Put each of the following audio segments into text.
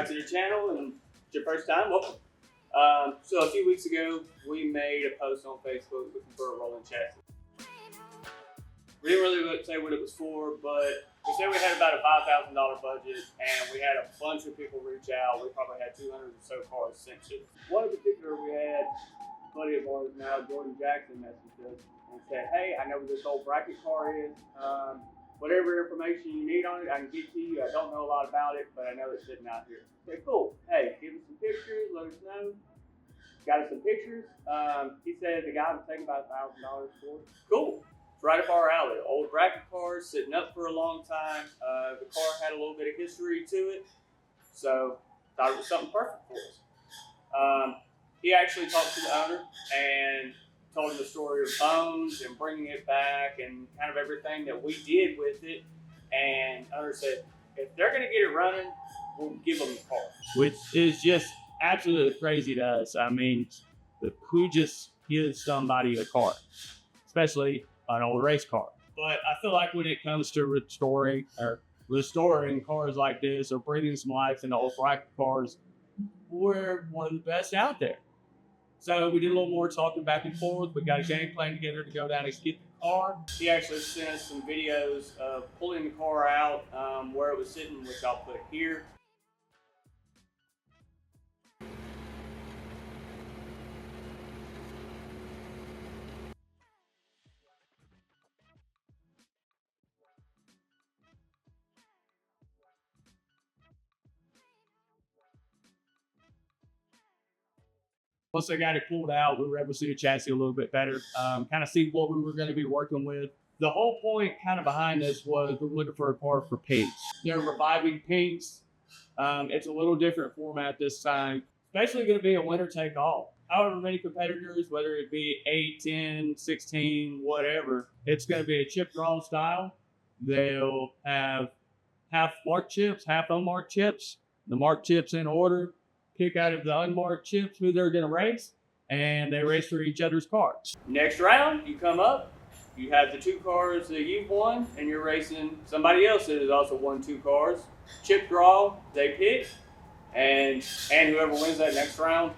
subscribe to the channel and it's your first time, welcome. So a few weeks ago, we made a post on Facebook looking for a rolling chassis. We didn't really say what it was for, but we said we had about a $5,000 budget, and we had a bunch of people reach out. We probably had 200 or so cars sent to us. One in particular, we had a buddy of ours now, Jordan Jackson, messaged us and said, hey, I know where this old bracket car is. Whatever information you need on it, I can get to you. I don't know a lot about it, but I know it's sitting out here. Okay, cool. Hey, give us some pictures, let us know. Got us some pictures. He said the guy was taking about $1,000 for it. Cool. It's right up our alley. Old bracket car, sitting up for a long time. The car had a little bit of history to it, so thought it was something perfect for us. He actually talked to the owner and told him the story of Bones and bringing it back and kind of everything that we did with it. And the owner said, if they're going to get it running, we'll give them the car. Which is just absolutely crazy to us. I mean, who just gives somebody a car, especially an old race car? But I feel like when it comes to restoring cars like this or breathing some life into old bracket cars, we're one of the best out there. So we did a little more talking back and forth. We got a game plan together to go down and get the car. He actually sent us some videos of pulling the car out, where it was sitting, which I'll put here. Once I got it pulled out, we were able to see the chassis a little bit better, kind of see what we were going to be working with. The whole point kind of behind this was we're looking for a car for pinks. They're reviving pinks. It's a little different format this time. Especially going to be a winner take all. However many competitors, whether it be 8, 10, 16, whatever, it's going to be a chip draw style. They'll have half marked chips, half unmarked chips. The marked chips in order. Pick out of the unmarked chips who they're going to race, and they race for each other's cars. Next round, you come up, you have the 2 cars that you've won, and you're racing somebody else that has also won 2 cars. Chip draw, they pick, and whoever wins that next round,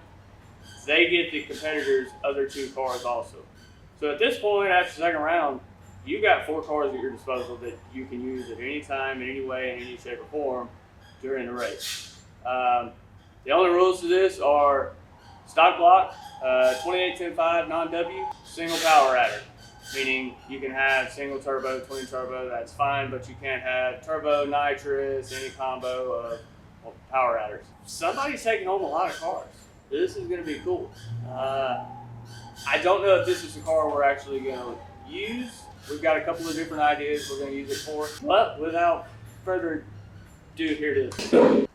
they get the competitor's other 2 cars also. So at this point, after the second round, you got 4 cars at your disposal that you can use at any time, in any way, in any shape or form during the race. The only rules to this are stock block, 28-10-5 non-W, single power adder, meaning you can have single turbo, twin turbo, that's fine, but you can't have turbo, nitrous, any combo of power adders. Somebody's taking home a lot of cars. This is going to be cool. I don't know if this is the car we're actually going to use. We've got a couple of different ideas we're going to use it for, but without further ado, here it is.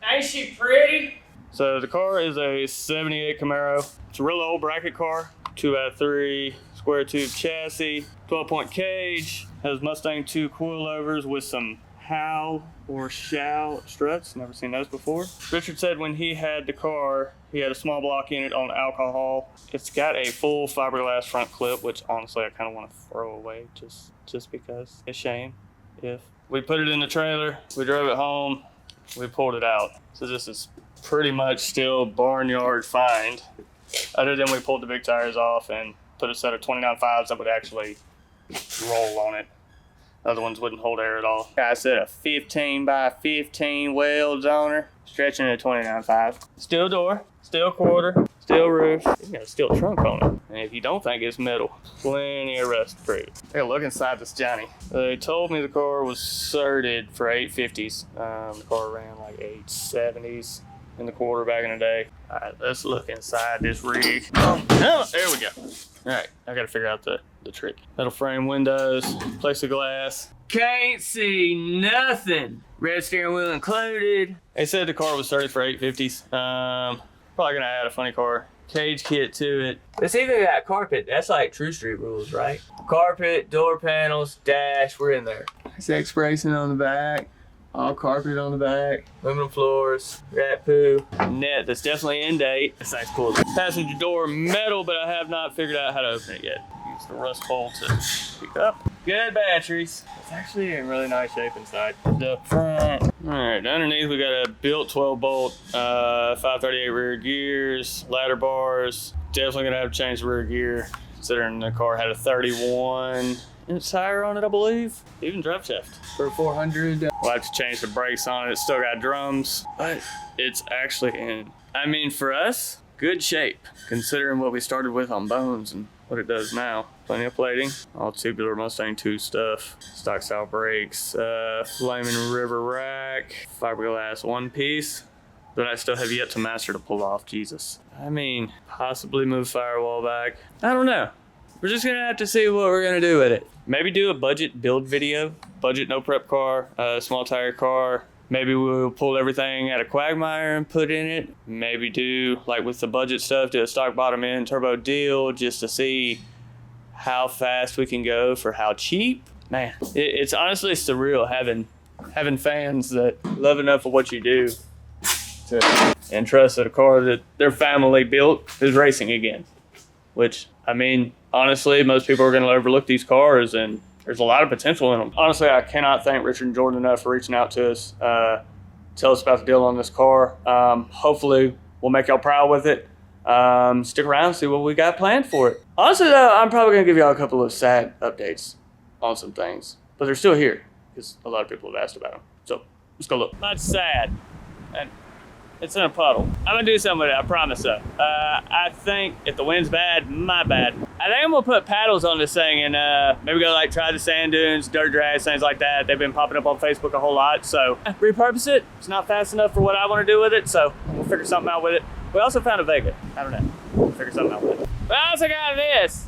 Ain't she pretty? So the car is a 78 Camaro. It's a real old bracket car, 2x3 square tube chassis, 12-point cage, has Mustang 2 coilovers with some how or shall struts. Never seen those before. Richard said when he had the car, he had a small block in it on alcohol. It's got a full fiberglass front clip, which honestly I kind of want to throw away just because. It's a shame. If we put it in the trailer, we drove it home, we pulled it out. So this is pretty much still barnyard find, other than we pulled the big tires off and put a set of 29.5s that would actually roll on it. Other ones wouldn't hold air at all. I said a 15 by 15 welds on her, stretching a 29.5. Steel door, steel quarter, steel roof. It's got a steel trunk on it. And if you don't think it's metal, plenty of rust proof. Take a look inside this Johnny. They told me the car was certed for 850s. The car ran like 870s. In the quarter back in the day. All right, let's look inside this rig. Oh, there we go. All right, I gotta figure out the trick. Metal frame windows, plexiglass. Can't see nothing. Red steering wheel included. They said the car was certified for 850s. Probably gonna add a funny car cage kit to it. It's even got carpet. That's like True Street rules, right? Carpet, door panels, dash, we're in there. It's X-bracing on the back. All carpet on the back, aluminum floors, rat poo, net that's definitely in date. It's nice, cool. Passenger door metal, but I have not figured out how to open it yet. Use the rust hole to pick up. Good batteries. It's actually in really nice shape inside. The front. All right, underneath we got a built 12 bolt, 538 rear gears, ladder bars. Definitely gonna have to change the rear gear, considering the car had a 31 inch tire on it, I believe. Even drive shaft for 400. We'll have to change the brakes on it. It's still got drums, but it's actually in, I mean, for us, good shape, considering what we started with on bones and what it does now. Plenty of plating, all tubular Mustang 2 stuff, stock style brakes, Flaming River rack, fiberglass one piece that I still have yet to master to pull off. Jesus. I mean, possibly move firewall back. I don't know. We're just gonna have to see what we're gonna do with it. Maybe do a budget build video, budget no prep car, small tire car. Maybe we'll pull everything out of Quagmire and put in it. Maybe do, like with the budget stuff, do a stock bottom end turbo deal just to see how fast we can go for how cheap. Man, it's honestly surreal having fans that love enough of what you do to entrust that a car that their family built is racing again. Which, I mean, honestly, most people are going to overlook these cars, and there's a lot of potential in them. Honestly, I cannot thank Richard and Jordan enough for reaching out to us, tell us about the deal on this car. Hopefully, we'll make y'all proud with it. Stick around, see what we got planned for it. Honestly, though, I'm probably going to give y'all a couple of sad updates on some things, but they're still here because a lot of people have asked about them. So let's go look. Not sad, and it's in a puddle. I'm gonna do something with it, I promise though. I think if the wind's bad, my bad. I think I'm gonna put paddles on this thing and maybe go like try the sand dunes, dirt drags, things like that. They've been popping up on Facebook a whole lot, so repurpose it. It's not fast enough for what I want to do with it, so we'll figure something out with it. We also found a Vega. I don't know. We'll figure something out with it. We also got this.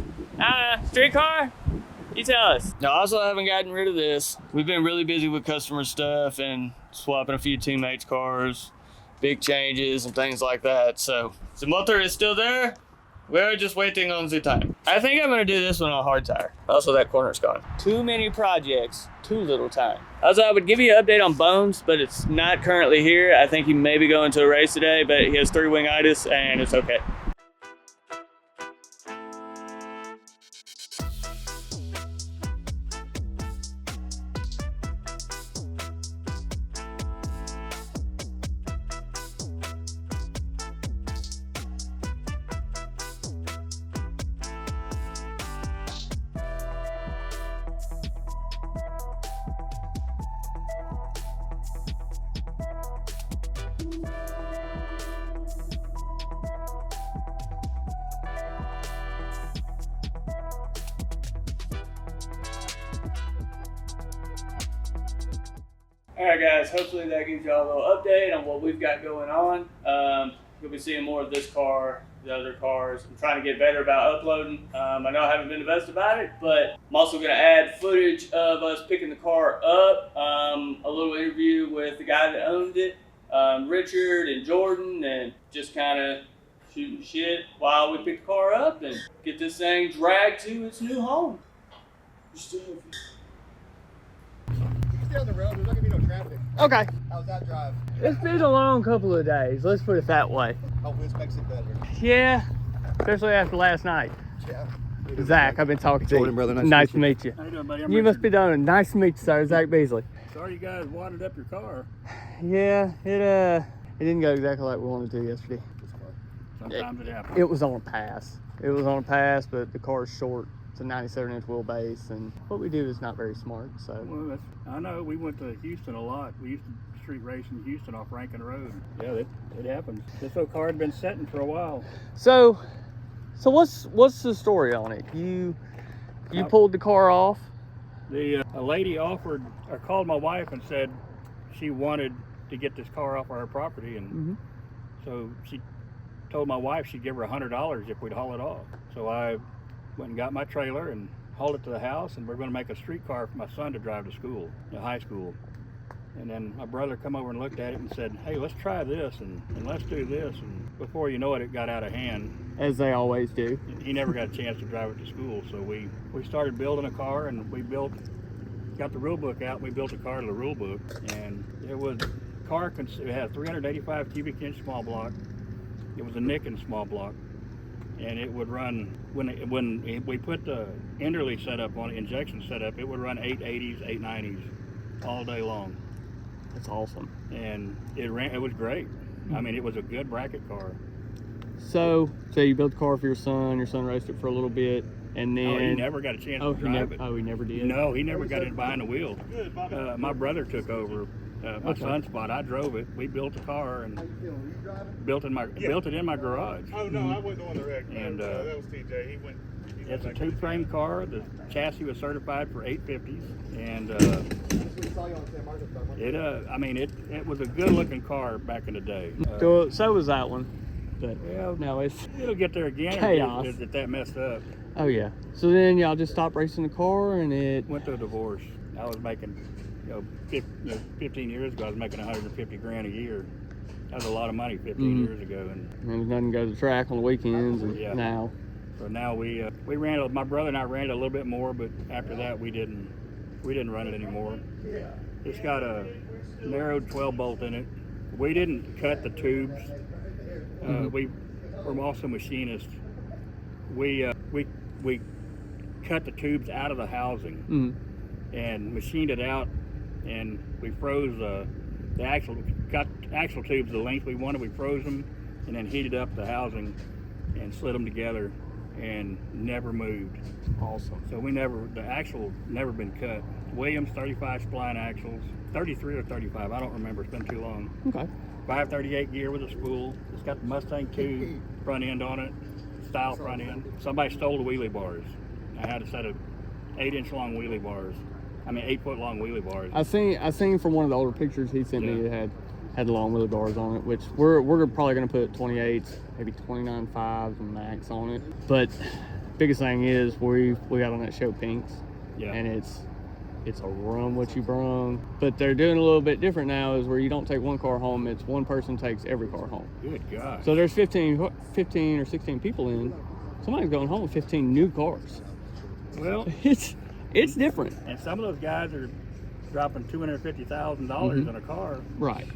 Streetcar? You tell us. No, I also haven't gotten rid of this. We've been really busy with customer stuff and swapping a few teammates' cars, big changes and things like that. So the motor is still there. We're just waiting on the time. I think I'm gonna do this one on hard tire. Also, that corner's gone. Too many projects, too little time. Also, I would give you an update on Bones, but it's not currently here. I think he may be going to a race today, but he has 3-wingitis and it's okay. All right, guys, hopefully that gives y'all a little update on what we've got going on. You'll be seeing more of this car, the other cars. I'm trying to get better about uploading. I know I haven't been the best about it, but I'm also going to add footage of us picking the car up, a little interview with the guy that owned it, Richard and Jordan, and just kind of shooting shit while we pick the car up and get this thing dragged to its new home. Stay on the road, there's not gonna be no traffic. Okay. How's that drive? It's been a long couple of days, let's put it that way. Hopefully this makes it better. Yeah, especially after last night. Yeah. Zach, I've been talking to Jordan, you. brother, Nice to meet you. How you doing, buddy? You must be doing. Nice to meet you, sir. Zach Beasley. Sorry you guys wadded up your car. Yeah, it didn't go exactly like we wanted to yesterday. Sometimes it happens. It was on a pass. It was on a pass, but the car's short. It's a 97-inch wheelbase, and what we do is not very smart. So. Well, I know. We went to Houston a lot. We used to street race in Houston off Rankin Road. Yeah, it happens. This old car had been setting for a while. So what's the story on it? You pulled the car off. A lady offered or called my wife and said she wanted to get this car off our property, and so she told my wife she'd give her $100 if we'd haul it off. So I went and got my trailer and hauled it to the house, and we're going to make a streetcar for my son to drive to school, to high school. And then my brother come over and looked at it and said, hey, let's try this and let's do this. And before you know it, it got out of hand. As they always do. He never got a chance to drive it to school. So we started building a car, and got the rule book out, and we built a car to the rule book. And it had 385 cubic inch small block. It was a Nick in small block. and it would run when we put the Enderley setup on injection setup. It would run 880s, 890s all day long. That's awesome. And it ran. It was great. I mean, it was a good bracket car. So, you built the car for your son. Your son raced it for a little bit, and then He never got a chance to drive it. He never did. No, he never got it behind the wheel. My brother took over my son's spot. I drove it. We built the car and built it in my garage. Oh no, I wasn't on the wreck. And, that was TJ. He went. It's a two-frame car. The chassis was certified for 850s, and it was a good-looking car back in the day. So was that one. But yeah, no, it'll get there again. chaos. If that messed up. Oh yeah. So then y'all just stopped racing the car, and it Went through a divorce. I was making, 15 years ago, I was making 150 grand a year. That was a lot of money 15 years ago, and there was nothing to go to the track on the weekends, and Yeah. now. so now we ran. My brother and I ran it a little bit more, but after that we didn't run it anymore. It's got a narrowed 12 bolt in it. We didn't cut the tubes. We're also machinists. We cut the tubes out of the housing and machined it out, and we froze the axle tubes the length we wanted. We froze them and then heated up the housing and slid them together and never moved. Awesome. So the axle never been cut. Williams 35 spline axles, 33 or 35, I don't remember, it's been too long. Okay. 538 gear with a spool. It's got the Mustang 2 front end on it, style front end. Somebody stole the wheelie bars. I had a set of 8-inch long wheelie bars. 8-foot long wheelie bars. I seen from one of the older pictures he sent me, it had the long wheelie bars on it, which we're probably gonna put 28s, maybe 29.5s and max on it. But biggest thing is we got on that show pinks, and it's a run what you brung. But they're doing a little bit different now, is where you don't take one car home, it's one person takes every car home. Good God. So there's 15 or 16 people in. Somebody's going home with 15 new cars. Well, it's different. And some of those guys are dropping $250,000 in a car. Right.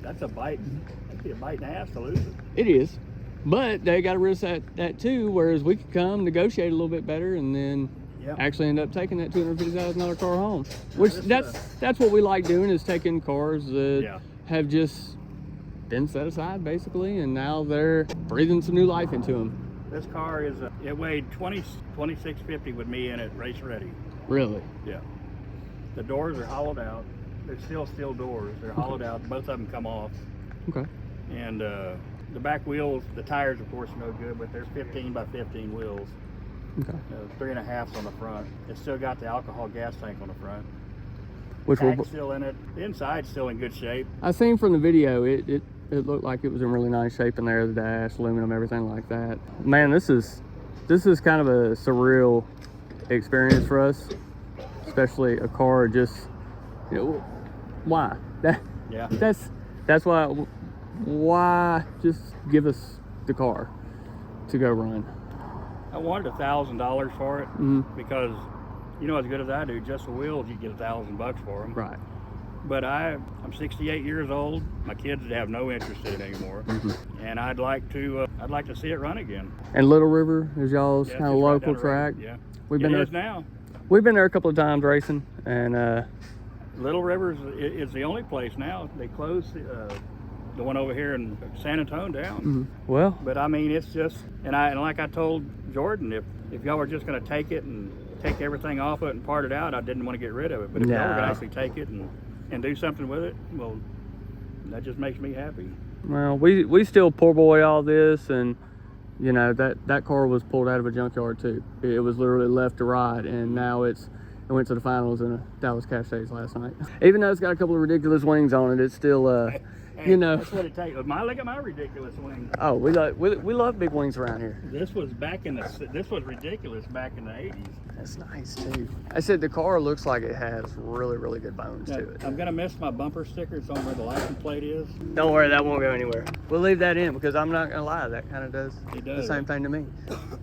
That's a bite. That'd be a bite and a half to lose it. It is. But they got to risk that too, whereas we could come negotiate a little bit better and then actually end up taking that $250,000 car home. Which that's what we like doing, is taking cars that have just been set aside basically, and now they're breathing some new life into them. This car it weighed 2650 with me in it, race ready. Really? Yeah. The doors are hollowed out. They're still steel doors. They're hollowed out. Both of them come off. Okay. And the back wheels, the tires, of course, are no good, but there's 15 by 15 wheels. Okay. 3.5s on the front. It's still got the alcohol gas tank on the front. Which Tag's still in it. The inside's still in good shape. I seen from the video, it looked like it was in really nice shape in there, the dash, aluminum, everything like that. Man, this is kind of a surreal experience for us, especially a car just, why? That's why just give us the car to go run. I wanted $1,000 for it because, as good as I do, just the wheels, you get $1,000 for them. Right. But I'm 68 years old. My kids have no interest in it anymore, and I'd like to see it run again. And Little River is y'all's kind of local track. Yeah, we've been it there is now. We've been there a couple of times racing, and Little River is the only place now. They closed the one over here in San Antonio down. Well, but it's just, and like I told Jordan, if y'all were just going to take it and take everything off it and part it out, I didn't want to get rid of it. But if y'all were going to actually take it and do something with it, well, that just makes me happy. Well, we still poor boy all this, and that car was pulled out of a junkyard too. It was literally left to ride, and now it went to the finals in a Dallas Cash Days last night. Even though it's got a couple of ridiculous wings on it, it's still That's what it takes. Look at my ridiculous wings. Oh, we love big wings around here. This was ridiculous back in the 80s. That's nice too. I said the car looks like it has really, really good bones to it. I'm gonna miss my bumper sticker. It's on where the license plate is. Don't worry, that won't go anywhere. We'll leave that in because I'm not gonna lie, that kind of does the same thing to me.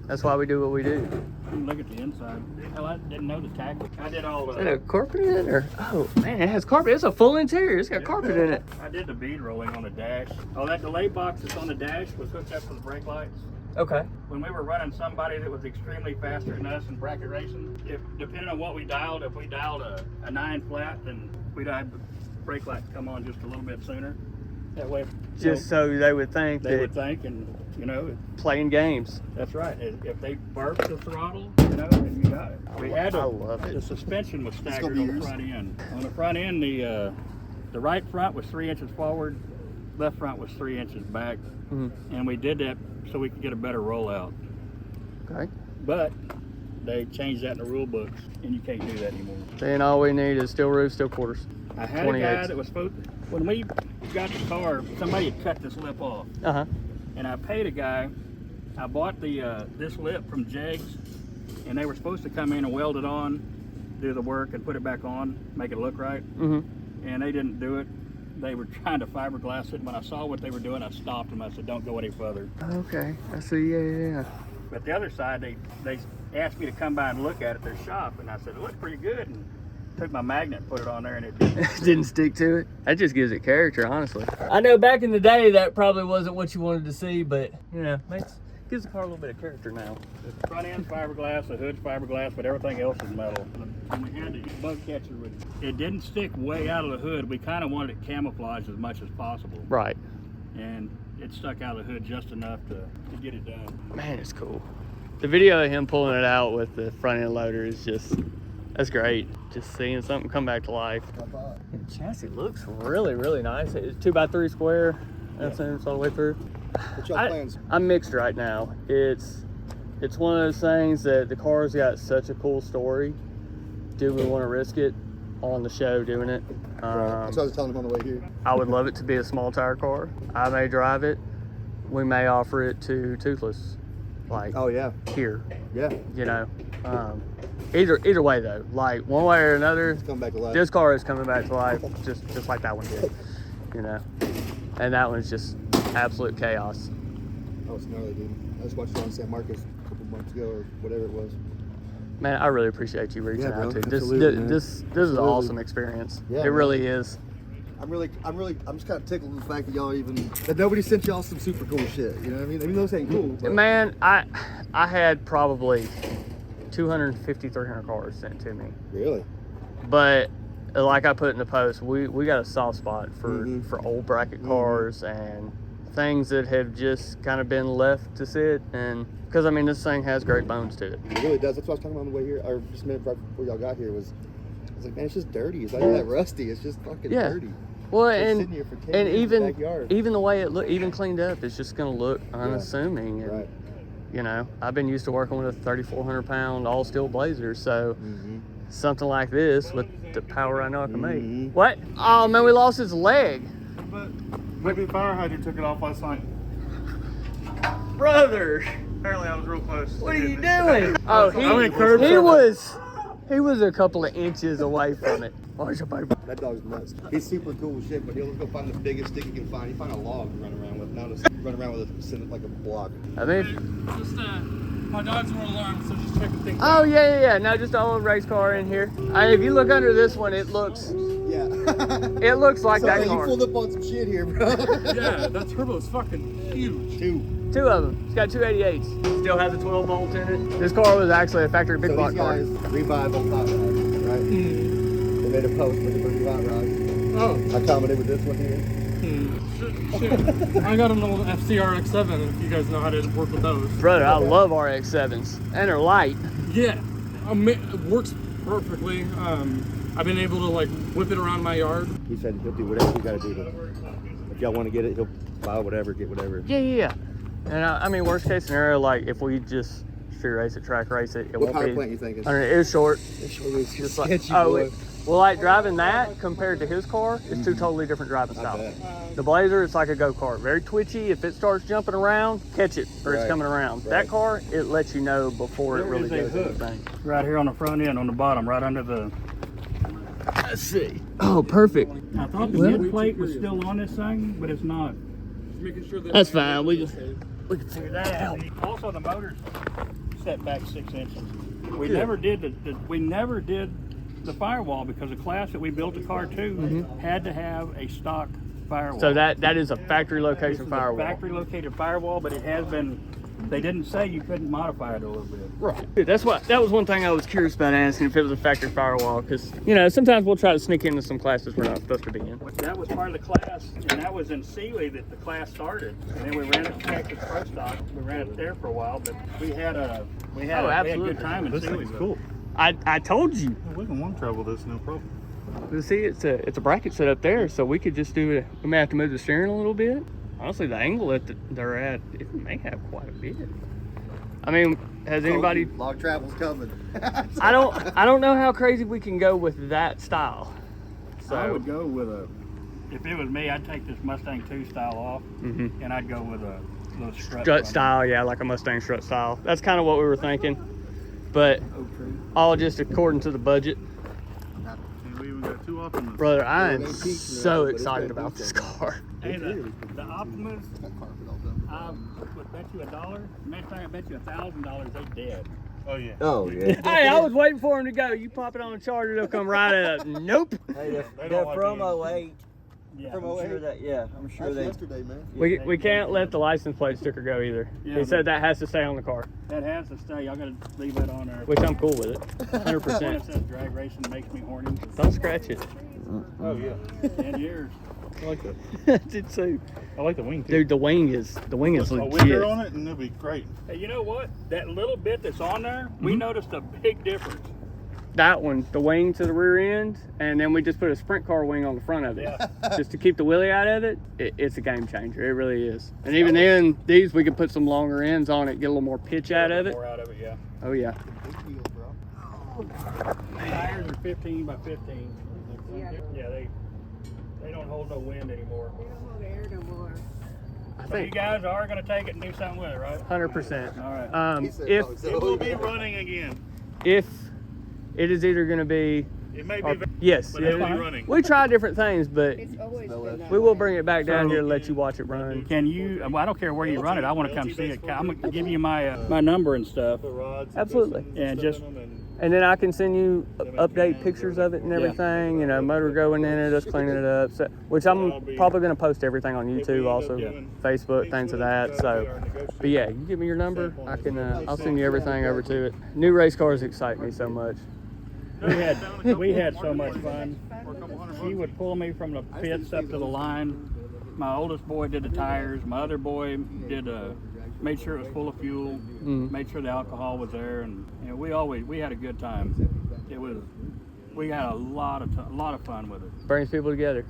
That's why we do what we do. Look at the inside. Hell, I didn't know the tactic. I did all the. Is it a carpet in it, or oh man, it has carpet. It's a full interior. It's got carpet in it. I did the bead rolling on the dash. Oh, that delay box that's on the dash was hooked up to the brake lights. Okay. When we were running somebody that was extremely faster than us in bracket racing, if depending on what we dialed, if we dialed a 9 flat, then we'd have the brake light come on just a little bit sooner. That way, Just so they would think they that would think, and you know, playing games. that's right. If they burp the throttle, you know, then you got it. We had I love it. the suspension was gonna staggered be on the yours. front end. On the front end, the right front was 3 inches forward, left front was 3 inches back, and we did that so we could get a better rollout. Okay. But they changed that in the rule books, and you can't do that anymore. Then all we need is steel roof, steel quarters. I had a 28s. guy that was supposed. When we got the car, somebody had cut this lip off, and I paid a guy. I bought the this lip from Jegs, and they were supposed to come in and weld it on, do the work, and put it back on, make it look right. And they didn't do it. They were trying to fiberglass it. When I saw what they were doing, I stopped them. I said, "Don't go any further." Okay. I see. Yeah. But the other side, they asked me to come by and look at it, their shop, and I said, "It looks pretty good." And took my magnet, put it on there, and it didn't. Didn't stick to it. That just gives it character, honestly. I know back in the day that probably wasn't what you wanted to see, but you know, gives the car a little bit of character now. The front end's fiberglass, the hood's fiberglass, but everything else is metal. When we had the bug catcher, it didn't stick way out of the hood. We kind of wanted it camouflaged as much as possible. Right. And it stuck out of the hood just enough to get it done. Man, it's cool. The video of him pulling it out with the front end loader is that's great. Just seeing something come back to life. The chassis looks really, really nice. It's 2x3 square. That's all the way through. What's your plans? I'm mixed right now. It's one of those things that the car's got such a cool story. Do we want to risk it on the show doing it? Right. So I was telling him on the way here. I would love it to be a small tire car. I may drive it. We may offer it to Toothless, like Oh yeah, here. yeah. You know, either way though, like one way or another, It's coming back to life. this car is coming back to life, just like that one did. You know, and that one's just absolute chaos. Oh, it's gnarly, dude. I just watched it on San Marcos a couple months ago or whatever it was. Man, I really appreciate you reaching Yeah, bro. out to. Absolutely, man. This is an Absolutely. awesome experience. Yeah, it man. really is. I'm just kind of tickled with the fact that that nobody sent y'all some super cool shit. You know what I mean? I mean, those ain't cool. But Man, I had probably 250, 300 cars sent to me. really? But like I put in the post, we got a soft spot for old bracket Mhm. cars and things that have just kind of been left to sit. And because I mean, this thing has great bones to it. It really does. That's what I was talking about on the way here, or just a minute right before y'all got here. I was like, man, it's just dirty. It's not even that rusty. It's just fucking Yeah. dirty. Well, It's and sitting here for 10 and years in the even backyard. even the way it look, even cleaned up, it's just gonna look unassuming. And Right. you know, I've been used to working with a 3,400-pound all steel Blazer, so something like this with the power I know I can make. What? Oh man, we lost his leg, But maybe the fire hydrant took it off last night. brother. Apparently I was real close. What are you doing? Oh, he was a couple of inches away from it. Where's your paper? That dog's nuts. He's super cool as shit, but he'll go find the biggest stick he can find. He find a log to run around with. Now just run around with it, send it like a block. I mean, Just my dogs were alarmed, so just checking things. oh yeah. No, just an old race car in here. If you look under this one, it looks Yeah. like So, that hey, you car. pulled up on some shit here, bro. Yeah, that turbo's fucking huge. Two of them. It's got 288s. Still has a 12 bolt in it. This car was actually a factory big So block these car. guys revive on hot rods, right? They made a post with the pretty hot rods. Oh, I commented with this one here. shit. I got an old FCRX7 if you guys know how to work with those. Brother, I love RX-7s. And they're light. Yeah, it works perfectly. I've been able to like whip it around my yard. He said he'll do whatever you gotta do. If y'all want to get it, he'll buy whatever, get whatever. Yeah. And I mean, worst case scenario, like if we just street race it, track race it, it What won't power be. plant you thinking? I mean, it's short. It's Just like, sketchy, boy. well, like driving that compared to his car, it's two totally different driving I styles. bet. The Blazer, it's like a go-kart. Very twitchy. If it starts jumping around, catch it, or it's Right. coming around. Right. That car, it lets you know before it There really is a does hook. anything. Right here on the front end, on the bottom, right under the. Let's see. Oh, perfect. I thought the head plate was still on this thing, but it's not. Making sure that That's fine. We can figure that out. Also, the motor's set back 6 inches. We never did the firewall because the class that we built the car to had to have a stock firewall. So that is a factory This location is a firewall. factory located firewall, but it has been they didn't say you couldn't modify it a little bit. Right. Dude, that was one thing I was curious about asking if it was a factory firewall, because sometimes we'll try to sneak into some classes we're not supposed to be in. That was part of the class, and that was in Sealy that the class started. And then we ran it to Texas Pro Stock. We ran it there for a while, but we had a good time in This Sealy. thing's cool. I told you. We can one travel this, no problem. But see, it's a bracket set up there, so we could just do it. We may have to move the steering a little bit. Honestly, the angle that they're at, it may have quite a bit. I mean, has anybody? Log travel's coming. I don't know how crazy we can go with that style. So I would go with if it was me, I'd take this Mustang 2 style off, and I'd go with a little strut style, yeah, like a Mustang strut style. That's kind of what we were thinking, but all just according to the budget. We even got two off in this. Brother, I am so excited about this car. Hey, the Optimus, I would bet you $1. Next time I bet you $1,000, they dead. Oh yeah. Oh yeah. Hey, I was waiting for him to go. You pop it on the charger, they'll come right up. Nope. Hey, They they're don't from like 08. Yeah. I'm sure that, I'm sure That's they. yesterday, man. We can't let the license plate sticker go either. Yeah, He said that has to stay on the car, That has to stay. Y'all gotta leave that on there. which I'm cool with it. When 100%. it says drag racing makes me horny. Don't scratch it. Oh yeah. 10 years. I like that. I did too. I like the wing too. Dude, the wing is Put a winger legit. on it, and it'll be great. Hey, you know what? That little bit that's on there, we noticed a big difference. That one, the wing to the rear end, and then we just put a sprint car wing on the front of it, just to keep the wheelie out of it. It's a game changer. It really is. And even then, these we could put some longer ends on it, get a little more pitch out of it. More out of it, yeah. Oh yeah. Tires are 15 by 15. Yeah, they don't hold no wind anymore. I So you think guys are gonna take it and do something with it, right? 100%. All right. If It will be running again. if it is either going to be, It may or, be, yes, but it'll be running. we try different things, but It's always been that we will way. bring it back down So- here and let you watch it run. Can you? Well, I don't care where you run it. I want to come see it. I'm gonna give you my number and stuff. the rods. Absolutely. And just And then I can send you update pictures of it and everything, motor going in it, us cleaning it up, so, which I'm probably going to post everything on YouTube also, Facebook, things of that. So, but yeah, you give me your number, I can, I'll send you everything over to it. New race cars excite me so much. we had so much fun. She would pull me from the pits up to the line. My oldest boy did the tires. My other boy did made sure it was full of fuel. Made sure the alcohol was there, and we had a good time. We had a lot of fun with it. Brings people together.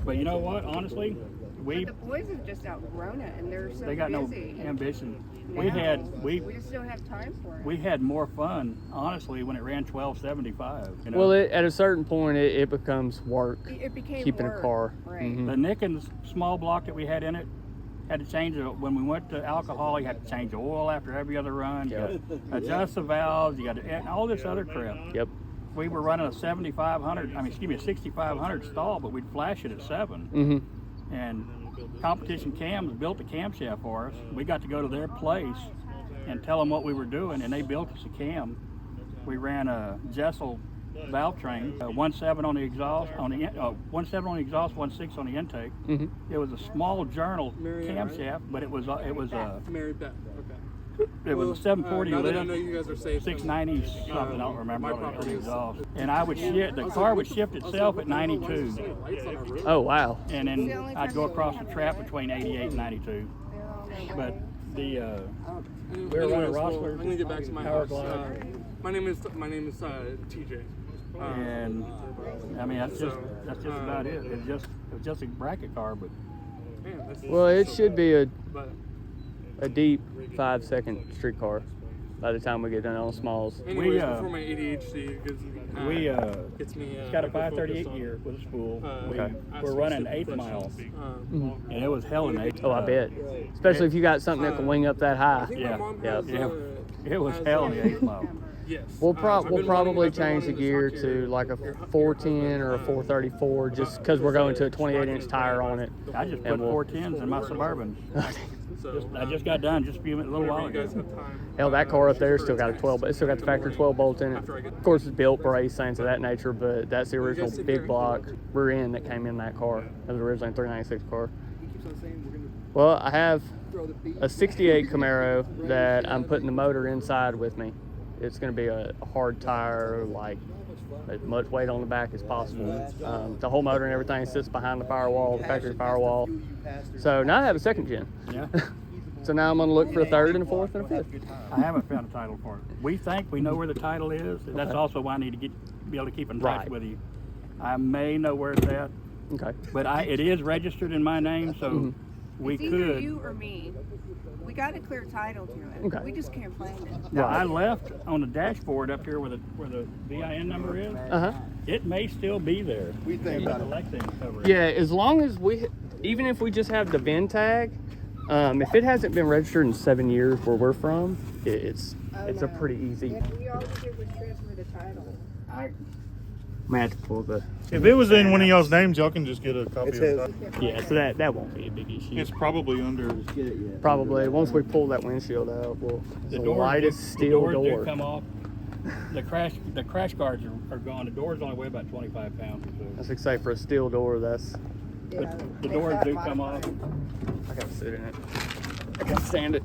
But you know what? Honestly, The boys have just outgrown it, and they're so they got no busy. ambition. Now, we just don't have time for it. We had more fun, honestly, when it ran 1275. Well, at a certain point, it becomes work, It became keeping work, a car. Right. Mhm. the Nickens small block that we had in it had to change it. When we went to alcohol, you had to change the oil after every other run. You got to adjust the valves. You got to, and all this other crap. Yep. We were running a 6500 stall, but we'd flash it at 7. Mm-hmm. And Competition Cams built a camshaft for us. We got to go to their place and tell them what we were doing, and they built us a cam. We ran a Jessel valve train, 1.7 on the exhaust, 1.7 on the exhaust, 1.6 on the intake. Mm-hmm. It was a small journal camshaft, but it was Mary Beth. Okay. it was a 740 now that I lid, know you guys are safe. 690 something. I don't remember my on the property is- exhaust. And I would the car would shift itself at 92, Oh, wow. and then I'd go across the trap between 88 and 92. But the we were running Rossler. I'm gonna get back to my Power house. Glide. My name is TJ. And I mean that's just about it. It was just a bracket car, but Man, this is Well, it so should bad. be But a deep 5-second street car by the time we get done on smalls. anyways, before my ADHD gets me. it's got a hyper-focused 538 on, gear with a spool. Okay. We're running 8 miles, and it was hell in 8. Oh, I bet. Especially if you got something that can wing up that I high. think Yeah, my mom yeah, has, yeah. It was hell in the 8 mile. Yes. We'll So I've been probably wanting change the to gear talk to like a 410 or a 434 just because we're going to a 28-inch tire on it. I just And put we'll- 410s in my Suburban. So, I just got done just a little while whenever you ago. guys have time, Hell, that car up there still got a 12, but it's still got the factory 12 bolts in it. Of course, it's built brace, things of that nature, but that's the original big block rear end that came in that car. That was originally a 396 car. he keeps on saying we're gonna Well, I have a 68 Camaro that I'm putting the motor inside with me. It's going to be a hard tire, like as much weight on the back as possible. The whole motor and everything sits behind the firewall, the factory firewall. So now I have a second gen. Yeah. So now I'm going to look for a third and a fourth and a fifth. I haven't found a title for it. We think we know where the title is. That's also why I need to be able to keep in touch Right. with you. I may know where it's at, Okay. but it is registered in my name, so we It's either could. you or me. We got a clear title to it. Okay. We just can't find it. Now, Right. I left on the dashboard up here where the VIN number is. Uh-huh. It may still be there. We think Let about it. Alexa cover it. Yeah, as long as even if we just have the VIN tag, if it hasn't been registered in 7 years where we're from, it's a pretty easy. We all we did was transfer the title. I may have to pull the. If it was in one of y'all's names, y'all can just get a copy It's of his. it. Yeah, so that won't be a big issue. It's probably under. Probably once we pull that windshield out, The the doors lightest do- steel the doors do door. come off. The crash guards are gone. The doors only weigh about 25 pounds or so. That's exciting for a steel door. That's But the doors do come off. I gotta sit in it. I gotta stand it.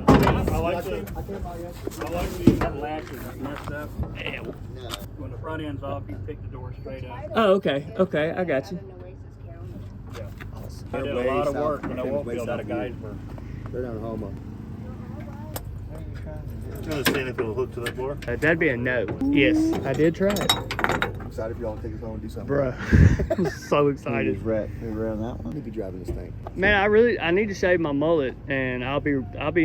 I like the. I like the. That latch is messed up. When the front end's off, you pick the door straight up. Oh, okay, okay, I got you. Out in Oasis County. I did a lot of work in the oil field out of Geisberg. They're down in Houma. I'm gonna see if it'll hook to that bar. That'd be a no. Yes, I did try it, I'm excited for y'all to take us home and do something. bruh. I'm so excited. around that one. You'll be driving this thing. Man, I need to shave my mullet, and I'll be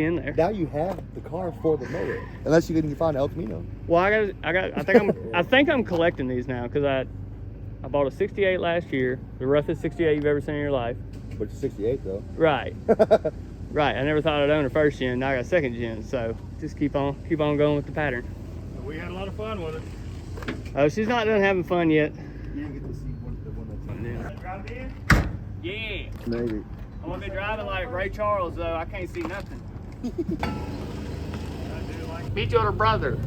in there. Now you have the car for the motor. Unless you can find El Camino. Well, I think I'm collecting these now because I bought a 68 last year, the roughest 68 you've ever seen in your life. But it's 68 though. Right. Right. I never thought I'd own a first gen. Now I got a second gen. So just keep on going with the pattern. We had a lot of fun with it. Oh, she's not done having fun yet. You didn't get to see the one that's Drive in? Yeah. Maybe. I'm gonna be driving like Ray Charles though. I can't see nothing. Meet your brother.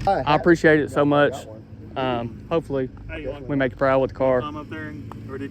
I appreciate it so much. Hopefully Hey, you want we make you proud with the car. to climb up there or did